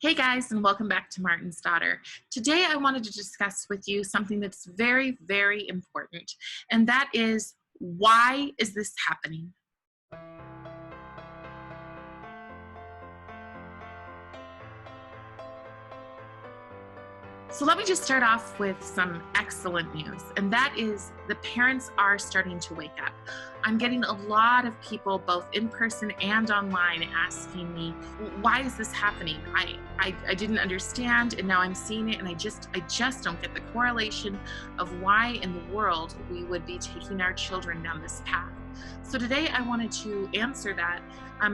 Hey guys, and welcome back to Martin's Daughter. Today I wanted to discuss with you something that's very, very important, and that is, why is this happening? So let me just start off with some excellent news, and that is the parents are starting to wake up. I'm getting a lot of people, both in person and online, asking me, why is this happening? I didn't understand, and now I'm seeing it, and I just don't get the correlation of why in the world we would be taking our children down this path. So today I wanted to answer that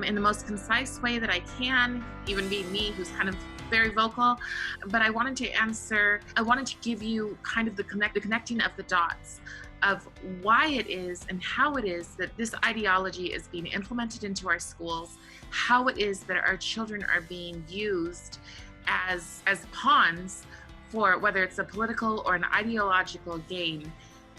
in the most concise way that I can, even being me, who's kind of very vocal, but I wanted to give you kind of the connecting of the dots of why it is and how it is that this ideology is being implemented into our schools, how it is that our children are being used as pawns for whether it's a political or an ideological gain,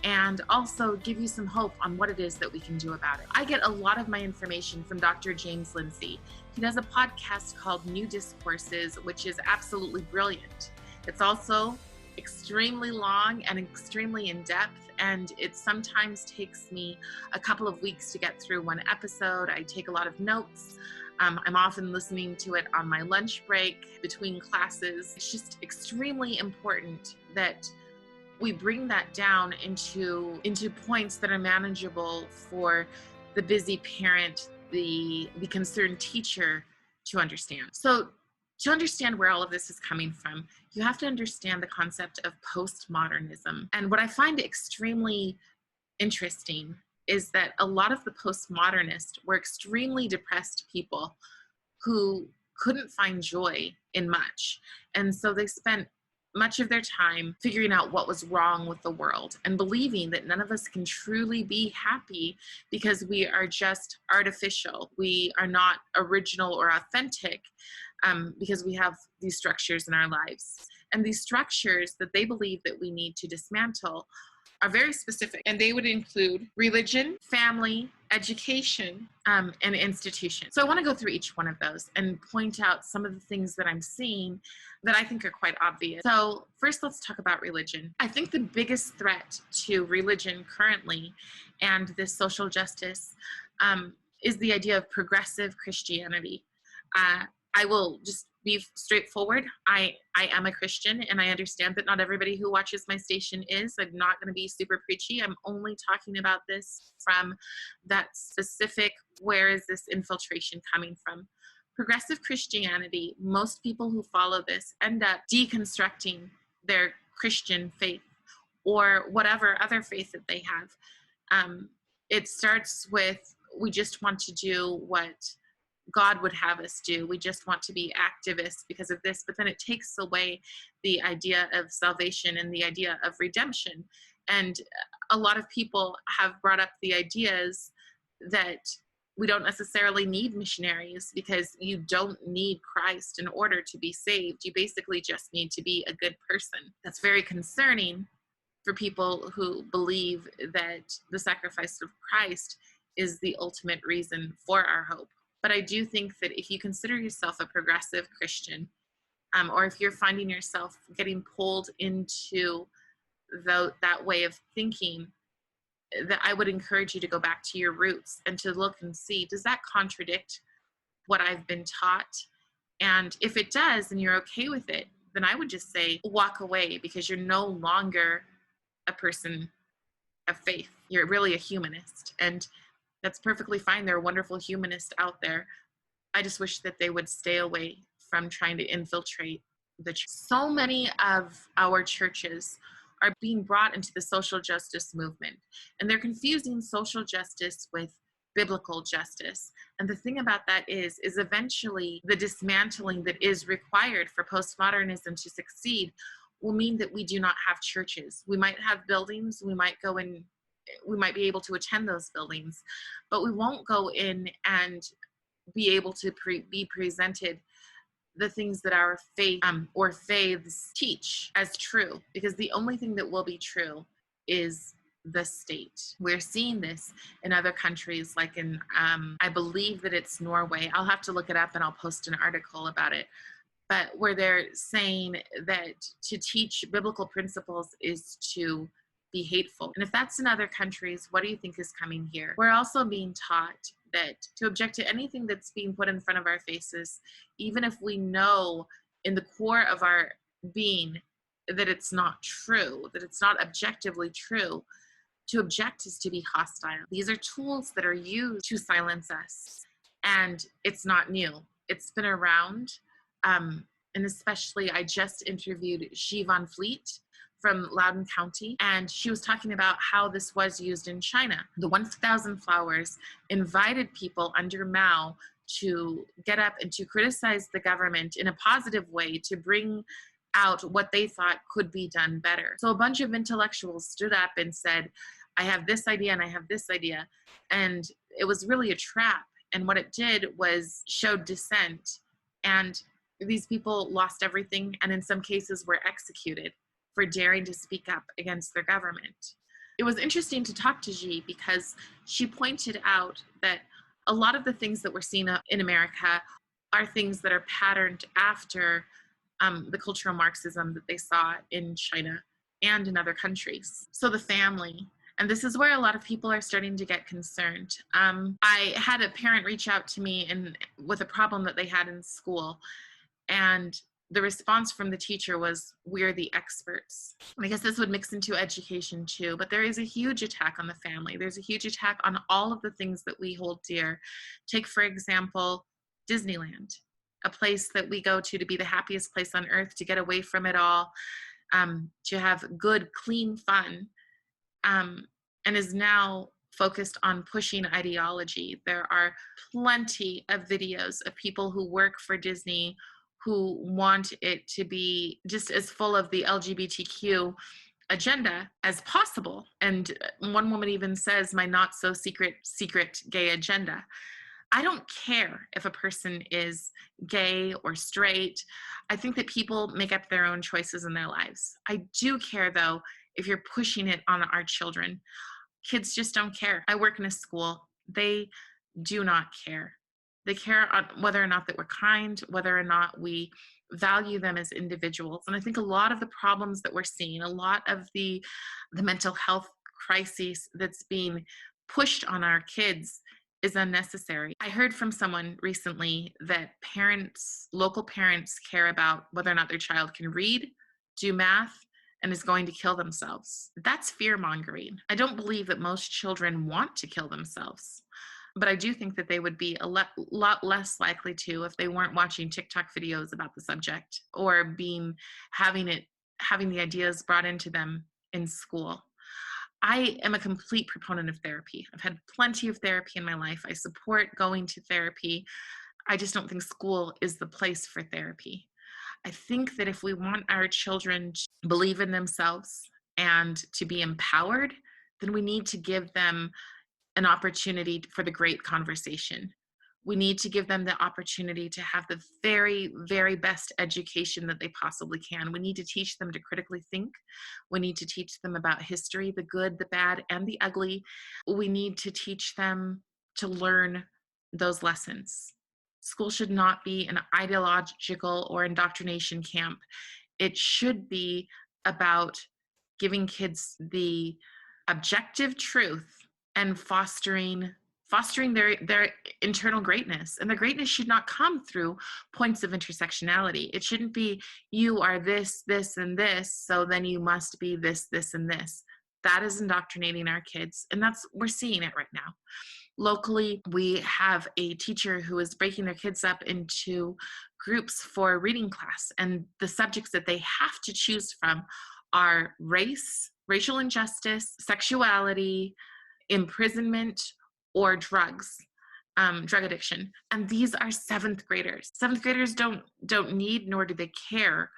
and also give you some hope on what it is that we can do about it. I get a lot of my information from Dr. James Lindsay. He does a podcast called New Discourses, which is absolutely brilliant. It's also extremely long and extremely in-depth, and it sometimes takes me a couple of weeks to get through one episode. I take a lot of notes. I'm often listening to it on my lunch break between classes. It's just extremely important that we bring that down into points that are manageable for the busy parent, the concerned teacher to understand. So to understand where all of this is coming from, you have to understand the concept of postmodernism. And what I find extremely interesting is that a lot of the postmodernists were extremely depressed people who couldn't find joy in much. And so they spent much of their time figuring out what was wrong with the world and believing that none of us can truly be happy because we are just artificial. We are not original or authentic because we have these structures in our lives. And these structures that they believe that we need to dismantle are very specific, and they would include religion, family, education, and institution. So I want to go through each one of those and point out some of the things that I'm seeing that I think are quite obvious. So first, let's talk about religion. I think the biggest threat to religion currently and this social justice is the idea of progressive Christianity. I will just be straightforward. I am a Christian, and I understand that not everybody who watches my station is. I'm not going to be super preachy. I'm only talking about this from that specific, where is this infiltration coming from? Progressive Christianity, most people who follow this end up deconstructing their Christian faith or whatever other faith that they have. It starts with, we just want to do what God would have us do. We just want to be activists because of this, but then it takes away the idea of salvation and the idea of redemption. And a lot of people have brought up the ideas that we don't necessarily need missionaries because you don't need Christ in order to be saved. You basically just need to be a good person. That's very concerning for people who believe that the sacrifice of Christ is the ultimate reason for our hope. But I do think that if you consider yourself a progressive Christian, or if you're finding yourself getting pulled into that way of thinking, that I would encourage you to go back to your roots and to look and see, does that contradict what I've been taught? And if it does, and you're okay with it, then I would just say, walk away, because you're no longer a person of faith. You're really a humanist. And that's perfectly fine. There are wonderful humanists out there. I just wish that they would stay away from trying to infiltrate the church. So many of our churches are being brought into the social justice movement, and they're confusing social justice with biblical justice. And the thing about that is eventually the dismantling that is required for postmodernism to succeed will mean that we do not have churches. We might have buildings, we might be able to attend those buildings, but we won't go in and be able to be presented the things that our faith or faiths teach as true, because the only thing that will be true is the state. We're seeing this in other countries, like in, I believe that it's Norway. I'll have to look it up and I'll post an article about it. but where they're saying that to teach biblical principles is to be hateful. And if that's in other countries, what do you think is coming here? We're also being taught that to object to anything that's being put in front of our faces, even if we know in the core of our being that it's not true, that it's not objectively true, to object is to be hostile. These are tools that are used to silence us. And it's not new. It's been around. And especially, I just interviewed Xi Van Fleet from Loudoun County, and she was talking about how this was used in China. The 1,000 Flowers invited people under Mao to get up and to criticize the government in a positive way, to bring out what they thought could be done better. So a bunch of intellectuals stood up and said, I have this idea and I have this idea. And it was really a trap. And what it did was showed dissent. And these people lost everything, and in some cases were executed for daring to speak up against their government. It was interesting to talk to Xi because she pointed out that a lot of the things that we're seeing in America are things that are patterned after the cultural Marxism that they saw in China and in other countries. So the family, and this is where a lot of people are starting to get concerned. I had a parent reach out to me with a problem that they had in school, and the response from the teacher was, we're the experts. And I guess this would mix into education too, but there is a huge attack on the family. There's a huge attack on all of the things that we hold dear. Take, for example, Disneyland, a place that we go to be the happiest place on earth, to get away from it all, to have good, clean fun, and is now focused on pushing ideology. There are plenty of videos of people who work for Disney who want it to be just as full of the LGBTQ agenda as possible. And one woman even says, my not so secret gay agenda. I don't care if a person is gay or straight. I think that people make up their own choices in their lives. I do care, though, if you're pushing it on our children. Kids just don't care. I work in a school. They do not care. They care on whether or not that we're kind, whether or not we value them as individuals. And I think a lot of the problems that we're seeing, a lot of the mental health crises that's being pushed on our kids is unnecessary. I heard from someone recently that local parents care about whether or not their child can read, do math, and is going to kill themselves. That's fear-mongering. I don't believe that most children want to kill themselves, but I do think that they would be a lot less likely to if they weren't watching TikTok videos about the subject or having the ideas brought into them in school. I am a complete proponent of therapy. I've had plenty of therapy in my life. I support going to therapy. I just don't think school is the place for therapy. I think that if we want our children to believe in themselves and to be empowered, then we need to give them an opportunity for the great conversation. We need to give them the opportunity to have the very, very best education that they possibly can. We need to teach them to critically think. We need to teach them about history, the good, the bad, and the ugly. We need to teach them to learn those lessons. School should not be an ideological or indoctrination camp. It should be about giving kids the objective truth and fostering their internal greatness. And the greatness should not come through points of intersectionality. It shouldn't be, you are this, this, and this, so then you must be this, this, and this. That is indoctrinating our kids, and we're seeing it right now. Locally, we have a teacher who is breaking their kids up into groups for reading class, and the subjects that they have to choose from are race, racial injustice, sexuality, imprisonment, or drugs, drug addiction. And these are seventh graders. Seventh graders don't need, nor do they care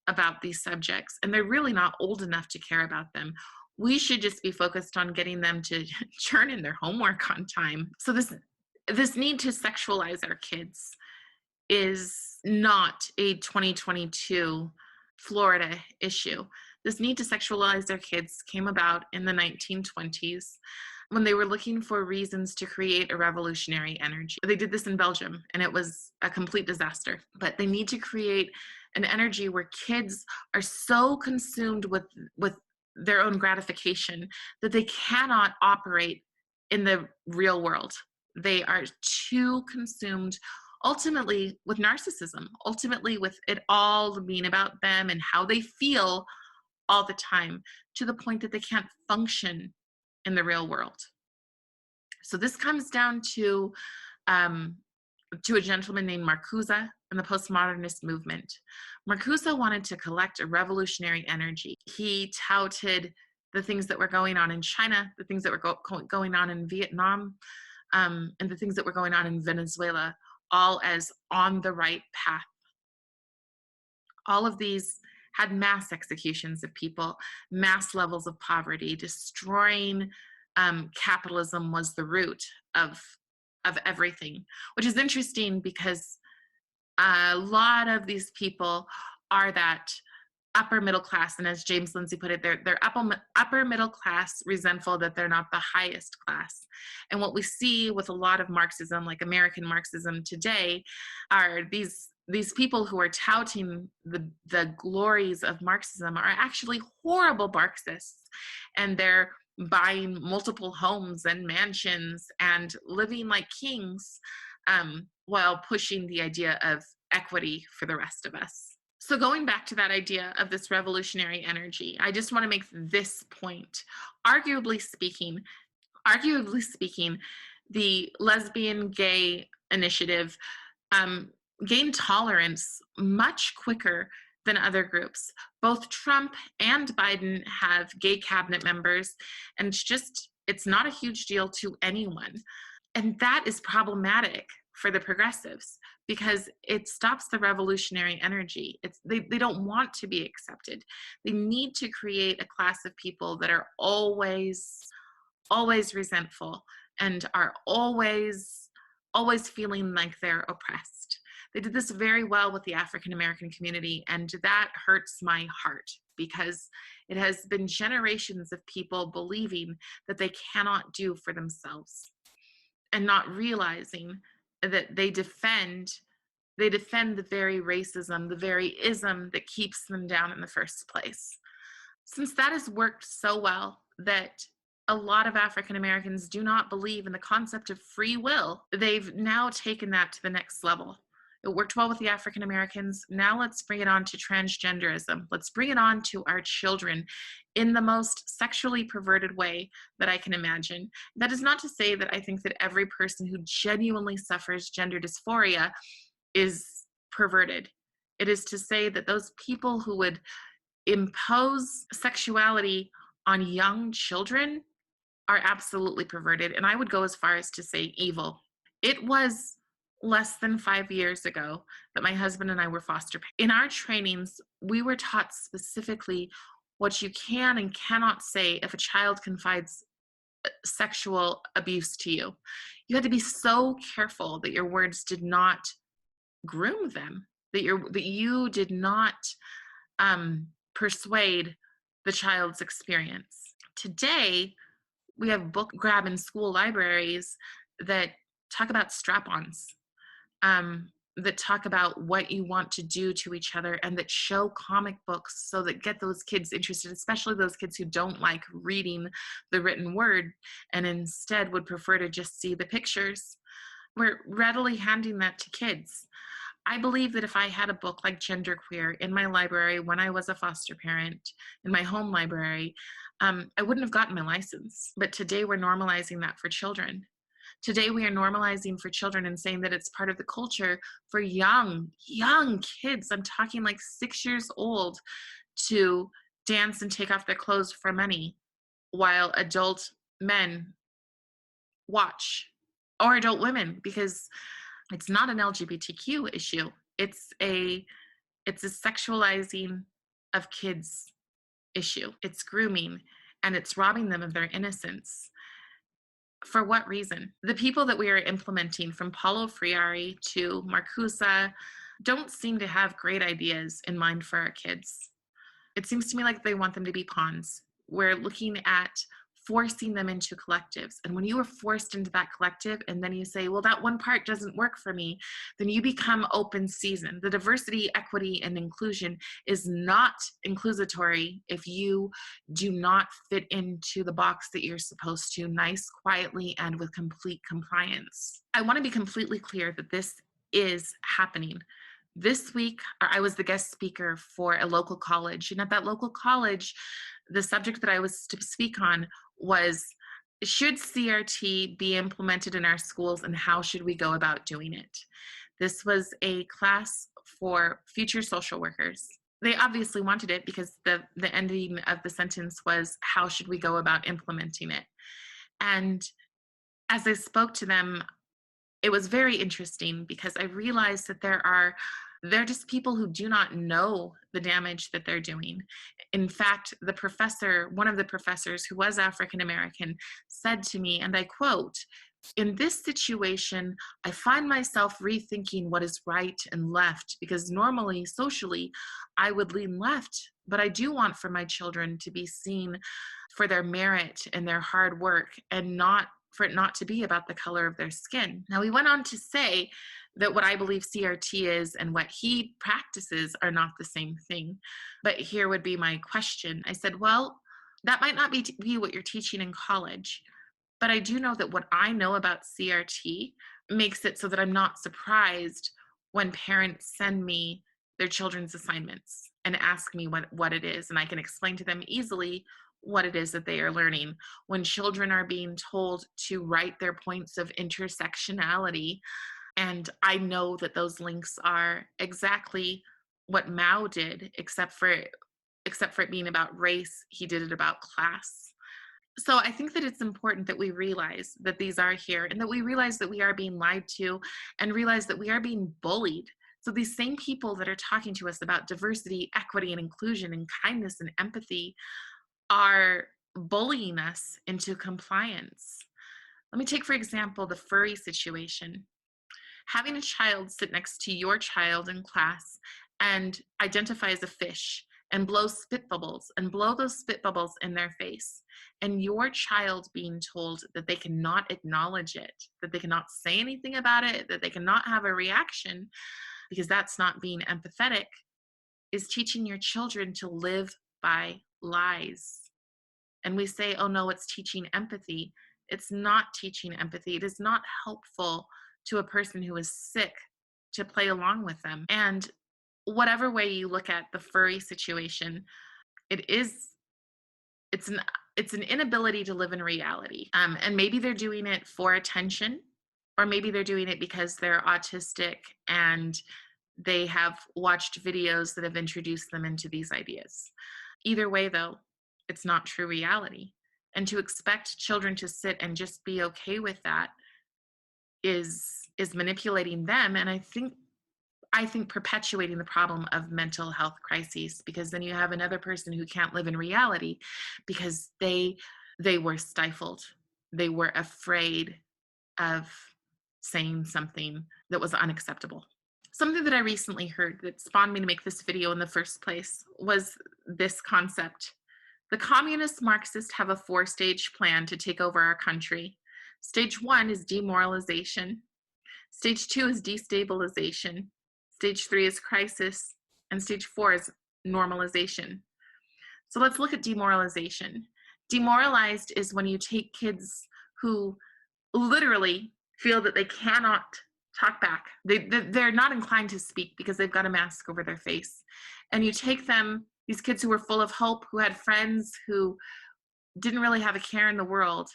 about these subjects, and they're really not old enough to care about them. We should just be focused on getting them to turn in their homework on time. So this need to sexualize our kids is not a 2022 Florida issue. This need to sexualize their kids came about in the 1920s. when they were looking for reasons to create a revolutionary energy. They did this in Belgium, and it was a complete disaster. But they need to create an energy where kids are so consumed with their own gratification that they cannot operate in the real world. They are too consumed ultimately with narcissism, ultimately with it all being about them and how they feel all the time, to the point that they can't function in the real world. So this comes down to a gentleman named Marcuse and the postmodernist movement. Marcuse wanted to collect a revolutionary energy. He touted the things that were going on in China, the things that were going on in Vietnam, and the things that were going on in Venezuela, all as on the right path. All of these had mass executions of people, mass levels of poverty. Destroying capitalism was the root of everything, which is interesting because a lot of these people are that upper middle class, and as James Lindsay put it, they're upper middle class, resentful that they're not the highest class. And what we see with a lot of Marxism, like American Marxism today, are these people who are touting the glories of Marxism are actually horrible Marxists, and they're buying multiple homes and mansions and living like kings, while pushing the idea of equity for the rest of us. So going back to that idea of this revolutionary energy, I just want to make this point. Arguably speaking, the lesbian gay initiative gained tolerance much quicker than other groups. Both Trump and Biden have gay cabinet members, and it's not a huge deal to anyone. And that is problematic for the progressives because it stops the revolutionary energy. They don't want to be accepted. They need to create a class of people that are always resentful and are always feeling like they're oppressed. They did this very well with the African American community, and that hurts my heart because it has been generations of people believing that they cannot do for themselves and not realizing that they defend the very racism, the very ism that keeps them down in the first place. Since that has worked so well that a lot of African Americans do not believe in the concept of free will, they've now taken that to the next level. It worked well with the African Americans. Now let's bring it on to transgenderism. Let's bring it on to our children in the most sexually perverted way that I can imagine. That is not to say that I think that every person who genuinely suffers gender dysphoria is perverted. It is to say that those people who would impose sexuality on young children are absolutely perverted, and I would go as far as to say evil. It was less than 5 years ago that my husband and I were foster parents. In our trainings, we were taught specifically what you can and cannot say if a child confides sexual abuse to you. You had to be so careful that your words did not groom them, that you did not persuade the child's experience. Today, we have book grab in school libraries that talk about strap-ons, that talk about what you want to do to each other, and that show comic books so that get those kids interested, especially those kids who don't like reading the written word and instead would prefer to just see the pictures. We're readily handing that to kids. I believe that if I had a book like Genderqueer in my library when I was a foster parent, in my home library, I wouldn't have gotten my license. But today we're normalizing that for children. Today we are normalizing for children and saying that it's part of the culture for young kids. I'm talking like 6 years old to dance and take off their clothes for money while adult men watch, or adult women, because it's not an LGBTQ issue. It's a sexualizing of kids issue. It's grooming, and it's robbing them of their innocence. For what reason? The people that we are implementing, from Paula Freire to Marcuse, don't seem to have great ideas in mind for our kids. It seems to me like they want them to be pawns. We're looking at forcing them into collectives. And when you are forced into that collective and then you say, well, that one part doesn't work for me, then you become open season. The diversity, equity, and inclusion is not inclusatory if you do not fit into the box that you're supposed to, nice, quietly, and with complete compliance. I want to be completely clear that this is happening. This week, I was the guest speaker for a local college, and at that local college, the subject that I was to speak on was, should CRT be implemented in our schools, and how should we go about doing it? This was a class for future social workers. They obviously wanted it because the ending of the sentence was, how should we go about implementing it? And as I spoke to them, it was very interesting because I realized that they're just people who do not know the damage that they're doing. In fact, one of the professors who was African American said to me, and I quote, "In this situation, I find myself rethinking what is right and left, because normally, socially, I would lean left, but I do want for my children to be seen for their merit and their hard work, and not for it not to be about the color of their skin." Now, he went on to say that what I believe CRT is and what he practices are not the same thing. But here would be my question. I said, well, that might not be what you're teaching in college, but I do know that what I know about CRT makes it so that I'm not surprised when parents send me their children's assignments and ask me what it is, and I can explain to them easily what it is that they are learning. When children are being told to write their points of intersectionality, and I know that those links are exactly what Mao did, except for it being about race, he did it about class. So I think that it's important that we realize that these are here, and that we realize that we are being lied to, and realize that we are being bullied. So these same people that are talking to us about diversity, equity, and inclusion, and kindness and empathy are bullying us into compliance. Let me take, for example, the furry situation. Having a child sit next to your child in class and identify as a fish and blow spit bubbles and blow those spit bubbles in their face, and your child being told that they cannot acknowledge it, that they cannot say anything about it, that they cannot have a reaction because that's not being empathetic, is teaching your children to live by lies. And we say, oh no, it's teaching empathy. It's not teaching empathy. It is not helpful to a person who is sick to play along with them. And whatever way you look at the furry situation, it's an inability to live in reality. And maybe they're doing it for attention, or maybe they're doing it because they're autistic and they have watched videos that have introduced them into these ideas. Either way, though, it's not true reality. And to expect children to sit and just be okay with that is manipulating them, and I think perpetuating the problem of mental health crises, because then you have another person who can't live in reality because they were stifled. They were afraid of saying something that was unacceptable. Something that I recently heard that spawned me to make this video in the first place was this concept. The communist Marxists have a 4-stage plan to take over our country. Stage 1 is demoralization. Stage 2 is destabilization. Stage 3 is crisis. And stage 4 is normalization. So let's look at demoralization. Demoralized is when you take kids who literally feel that they cannot talk back. They're not inclined to speak because they've got a mask over their face. And you take them, these kids who were full of hope, who had friends, who didn't really have a care in the world,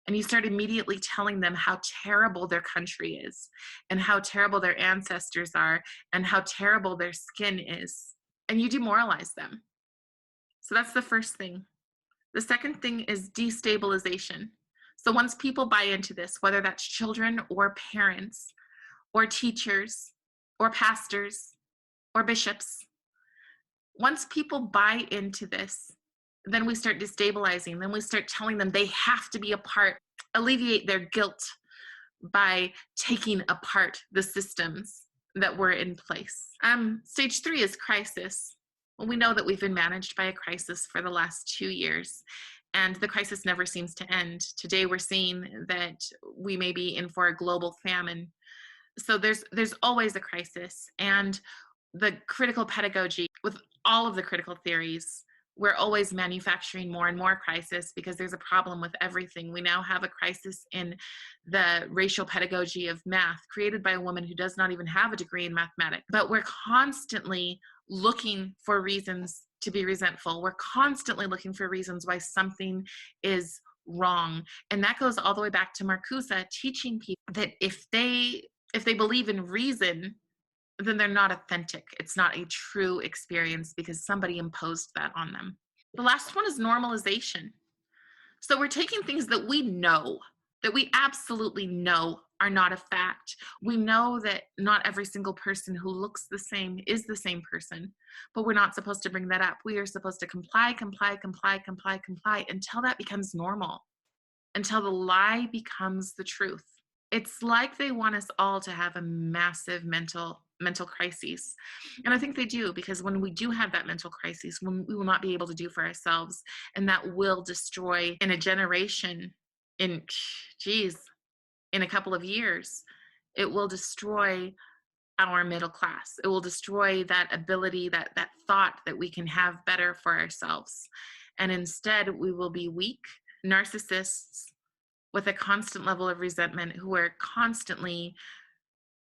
and you start immediately telling them how terrible their country is, and how terrible their ancestors are, and how terrible their skin is. And you demoralize them. So that's the first thing. The second thing is destabilization. So once people buy into this, whether that's children or parents or teachers or pastors or bishops, once people buy into this, then we start destabilizing. Then we start telling them they have to be a part, alleviate their guilt by taking apart the systems that were in place. Stage 3 is crisis. Well, we know that we've been managed by a crisis for the last 2 years. And the crisis never seems to end. Today, we're seeing that we may be in for a global famine. So there's always a crisis. And the critical pedagogy, with all of the critical theories, we're always manufacturing more and more crisis because there's a problem with everything. We now have a crisis in the racial pedagogy of math, created by a woman who does not even have a degree in mathematics. But we're constantly looking for reasons to be resentful. We're constantly looking for reasons why something is wrong. And that goes all the way back to Marcuse teaching people that if they believe in reason, then they're not authentic. It's not a true experience because somebody imposed that on them. The last one is normalization. So we're taking things that we know, that we absolutely know are not a fact. We know that not every single person who looks the same is the same person, but we're not supposed to bring that up. We are supposed to comply until that becomes normal, until the lie becomes the truth. It's like they want us all to have a massive mental crises. And I think they do, because when we do have that mental crisis, when we will not be able to do for ourselves, and that will destroy in a generation, in a couple of years, it will destroy our middle class. It will destroy that ability, that thought that we can have better for ourselves. And instead, we will be weak narcissists with a constant level of resentment, who are constantly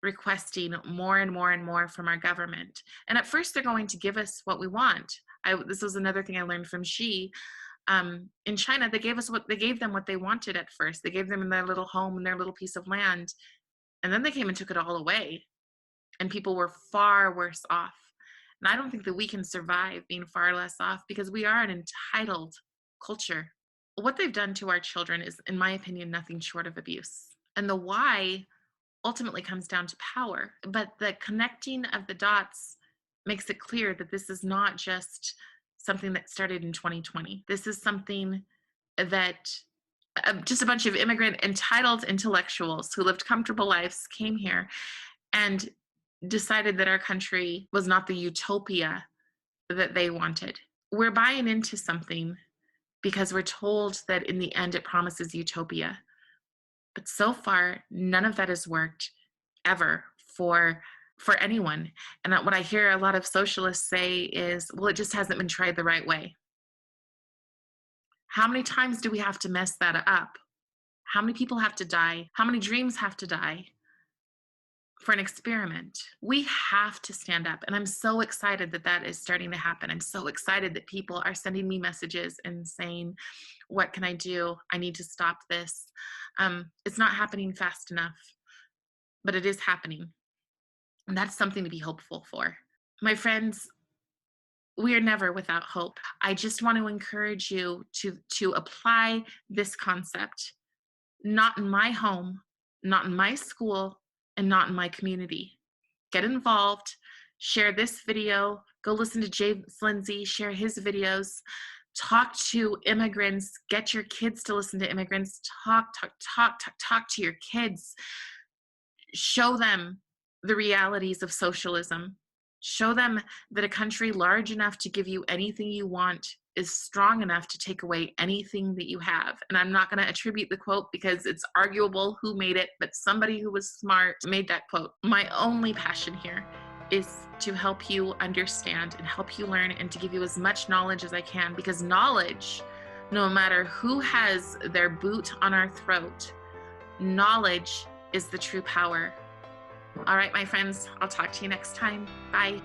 requesting more and more and more from our government. And at first, they're going to give us what we want. This was another thing I learned from Xi. In China, they gave them what they wanted at first. They gave them their little home and their little piece of land, and then they came and took it all away. And people were far worse off. And I don't think that we can survive being far less off, because we are an entitled culture. What they've done to our children is, in my opinion, nothing short of abuse. And the why ultimately comes down to power. But the connecting of the dots makes it clear that this is not just something that started in 2020. This is something that just a bunch of immigrant entitled intellectuals who lived comfortable lives came here and decided that our country was not the utopia that they wanted. We're buying into something because we're told that in the end it promises utopia. But so far, none of that has worked ever for anyone. And what I hear a lot of socialists say is, well, it just hasn't been tried the right way. How many times do we have to mess that up? How many people have to die? How many dreams have to die for an experiment? We have to stand up. And I'm so excited that that is starting to happen. I'm so excited that people are sending me messages and saying, what can I do? I need to stop this. It's not happening fast enough, but it is happening. And that's something to be hopeful for. My friends, we are never without hope. I just want to encourage you to apply this concept, not in my home, not in my school, and not in my community. Get involved, share this video, go listen to James Lindsay, share his videos, talk to immigrants, get your kids to listen to immigrants, talk to your kids, show them the realities of socialism, show them that a country large enough to give you anything you want is strong enough to take away anything that you have. And I'm not going to attribute the quote because it's arguable who made it, but somebody who was smart made that quote. My only passion here is to help you understand and help you learn, and to give you as much knowledge as I can, because knowledge, no matter who has their boot on our throat, knowledge is the true power. All right, my friends, I'll talk to you next time. Bye.